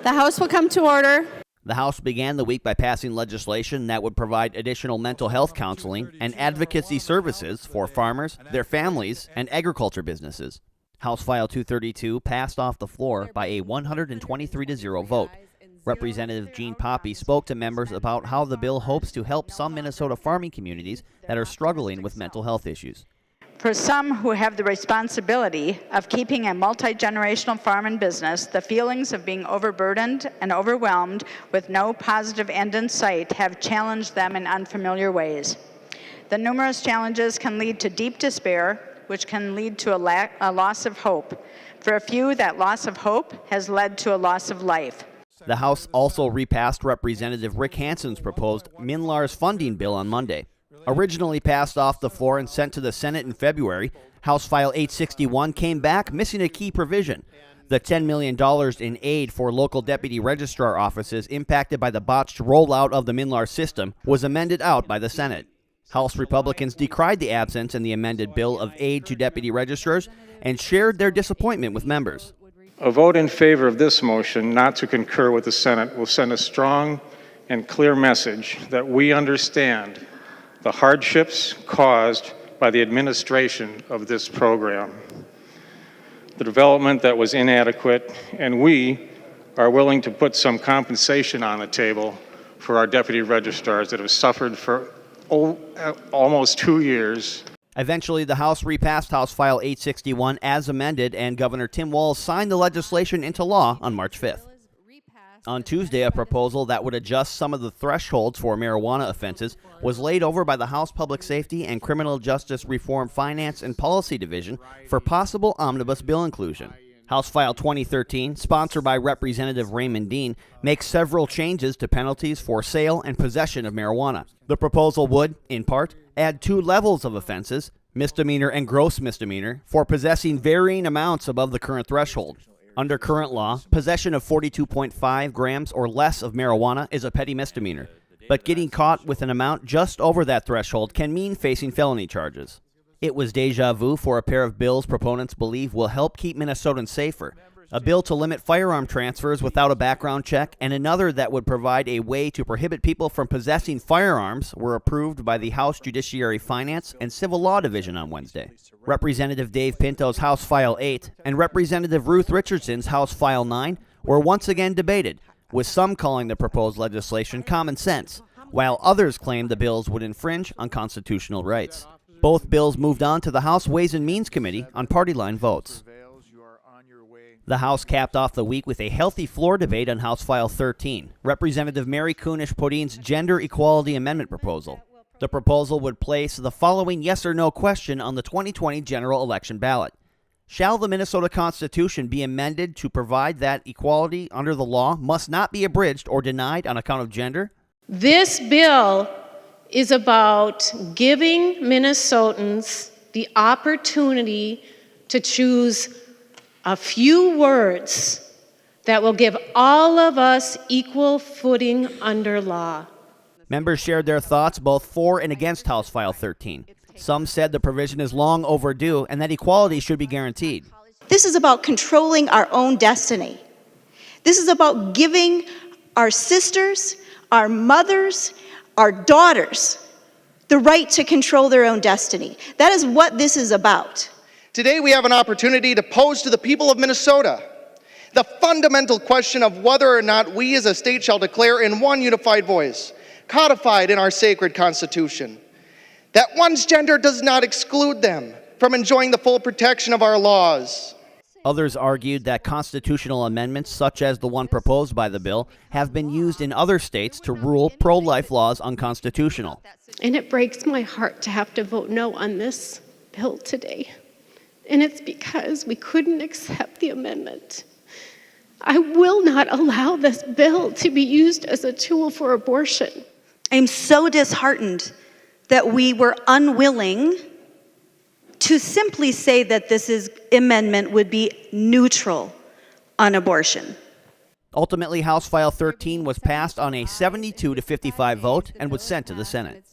The House will come to order. The House began the week by passing legislation that would provide additional mental health counseling and advocacy services for farmers, their families, and agriculture businesses. House File 232 passed off the floor by a 123-0 vote. Representative Jean Poppe spoke to members about how the bill hopes to help some Minnesota farming communities that are struggling with mental health issues. For some who have the responsibility of keeping a multi-generational farm and business, the feelings of being overburdened and overwhelmed with no positive end in sight have challenged them in unfamiliar ways. The numerous challenges can lead to deep despair, which can lead to a loss of hope. For a few, that loss of hope has led to a loss of life. The House also repassed Representative Rick Hansen's proposed MNLARS funding bill on Monday. Originally passed off the floor and sent to the Senate in February, House File 861 came back missing a key provision. The $10 million in aid for local deputy registrar offices impacted by the botched rollout of the MNLARS system was amended out by the Senate. House Republicans decried the absence in the amended bill of aid to deputy registrars and shared their disappointment with members. A vote in favor of this motion not to concur with the Senate will send a strong and clear message that we understand the hardships caused by the administration of this program, the development that was inadequate, and we are willing to put some compensation on the table for our deputy registrars that have suffered for almost 2 years. Eventually, the House repassed House File 861 as amended, and Governor Tim Walz signed the legislation into law on March 5th. On Tuesday, a proposal that would adjust some of the thresholds for marijuana offenses was laid over by the House Public Safety and Criminal Justice Reform Finance and Policy Division for possible omnibus bill inclusion. House File 2013, sponsored by Representative Raymond Dean, makes several changes to penalties for sale and possession of marijuana. The proposal would, in part, add 2 levels of offenses, misdemeanor and gross misdemeanor, for possessing varying amounts above the current threshold. Under current law, possession of 42.5 grams or less of marijuana is a petty misdemeanor, but getting caught with an amount just over that threshold can mean facing felony charges. It was déjà vu for a pair of bills proponents believe will help keep Minnesotans safer. A bill to limit firearm transfers without a background check and another that would provide a way to prohibit people from possessing firearms were approved by the House Judiciary Finance and Civil Law Division on Wednesday. Representative Dave Pinto's House File 8 and Representative Ruth Richardson's House File 9 were once again debated, with some calling the proposed legislation common sense, while others claimed the bills would infringe on constitutional rights. Both bills moved on to the House Ways and Means Committee on party line votes. The House capped off the week with a healthy floor debate on House File 13, Representative Mary Kunesh-Podein's Gender Equality Amendment proposal. The proposal would place the following yes or no question on the 2020 general election ballot. Shall the Minnesota Constitution be amended to provide that equality under the law must not be abridged or denied on account of gender? This bill is about giving Minnesotans the opportunity to choose a few words that will give all of us equal footing under law. Members shared their thoughts both for and against House File 13. Some said the provision is long overdue and that equality should be guaranteed. This is about controlling our own destiny. This is about giving our sisters, our mothers, our daughters the right to control their own destiny. That is what this is about. Today we have an opportunity to pose to the people of Minnesota the fundamental question of whether or not we as a state shall declare in one unified voice, codified in our sacred Constitution, that one's gender does not exclude them from enjoying the full protection of our laws. Others argued that constitutional amendments, such as the one proposed by the bill, have been used in other states to rule pro-life laws unconstitutional. And it breaks my heart to have to vote no on this bill today. And it's because we couldn't accept the amendment. I will not allow this bill to be used as a tool for abortion. I'm so disheartened that we were unwilling to simply say that amendment would be neutral on abortion. Ultimately, House File 13 was passed on a 72-55 vote and was sent to the Senate.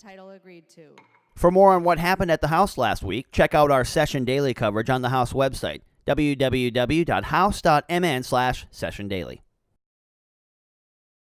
For more on what happened at the House last week, check out our Session Daily coverage on the House website, www.house.mn/sessiondaily.